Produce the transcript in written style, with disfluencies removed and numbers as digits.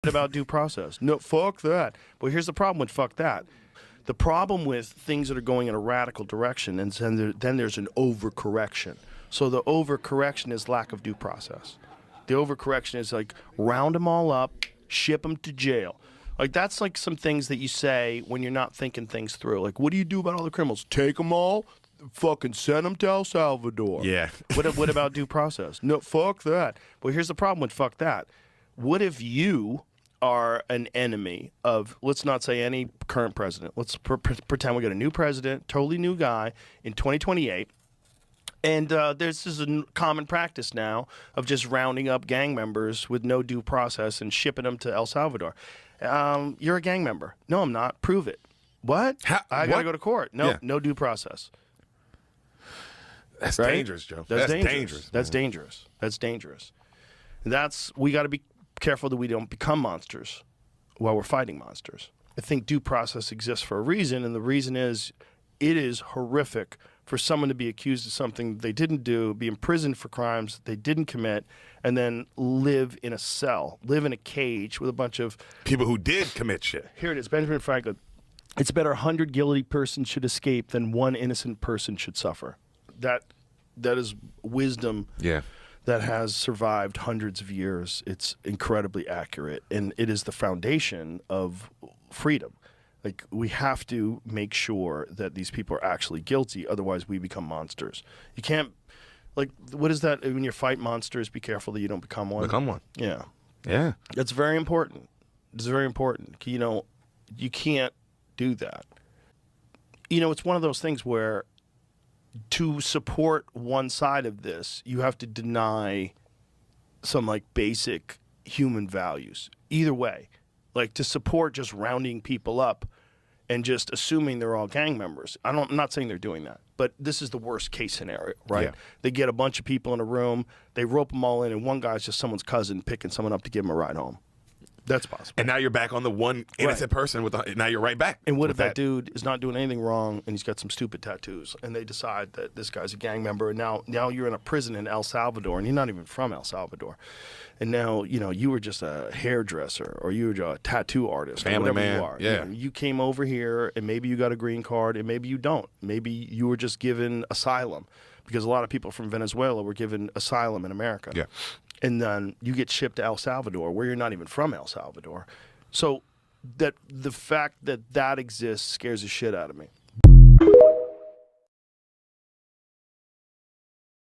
about due process. No, fuck that. But here's the problem with fuck that. The problem with things that are going in a radical direction, and then there's an overcorrection. So the overcorrection is lack of due process. The overcorrection is like round them all up, ship them to jail. Like that's like some things that you say when you're not thinking things through. Like, what do you do about all the criminals? Take them all, fucking send them to El Salvador. Yeah. What about due process? No, fuck that. But here's the problem with fuck that. What if you are an enemy of, let's not say any current president. Let's pretend we got a new president, totally new guy in 2028. And this is a common practice now of just rounding up gang members with no due process and shipping them to El Salvador. You're a gang member. No, I'm not. Prove it. What? I got to go to court. No, no due process. That's dangerous, Joe. That's dangerous. That's dangerous. That's dangerous. We got to be careful that we don't become monsters while we're fighting monsters. I think due process exists for a reason, and the reason is it is horrific for someone to be accused of something they didn't do, be imprisoned for crimes they didn't commit, and then live in a cell, live in a cage with a bunch of people who did commit shit. Here it is, Benjamin Franklin. It's better 100 guilty persons should escape than one innocent person should suffer. That is wisdom. Yeah. That has survived hundreds of years. It's incredibly accurate, and it is the foundation of freedom. Like, we have to make sure that these people are actually guilty, otherwise we become monsters. You can't, like, what is that, when you fight monsters, be careful that you don't become one? Become one. Yeah. Yeah. That's very important. It's very important. You know, you can't do that. You know, it's one of those things where to support one side of this, you have to deny some like basic human values. Either way, like to support just rounding people up and just assuming they're all gang members. I'm not saying they're doing that, but this is the worst case scenario, right? Yeah. They get a bunch of people in a room, they rope them all in, and one guy's just someone's cousin picking someone up to give them a ride home. That's possible. And now you're back on the one innocent person now you're right back. And what if that dude is not doing anything wrong and he's got some stupid tattoos and they decide that this guy's a gang member, and now you're in a prison in El Salvador and you're not even from El Salvador. And now, you know, you were just a hairdresser or you were a tattoo artist, family or whatever man. you are. Yeah. You came over here and maybe you got a green card and maybe you don't. Maybe you were just given asylum, because a lot of people from Venezuela were given asylum in America. Yeah. And then you get shipped to El Salvador where you're not even from El Salvador. So that the fact that exists scares the shit out of me.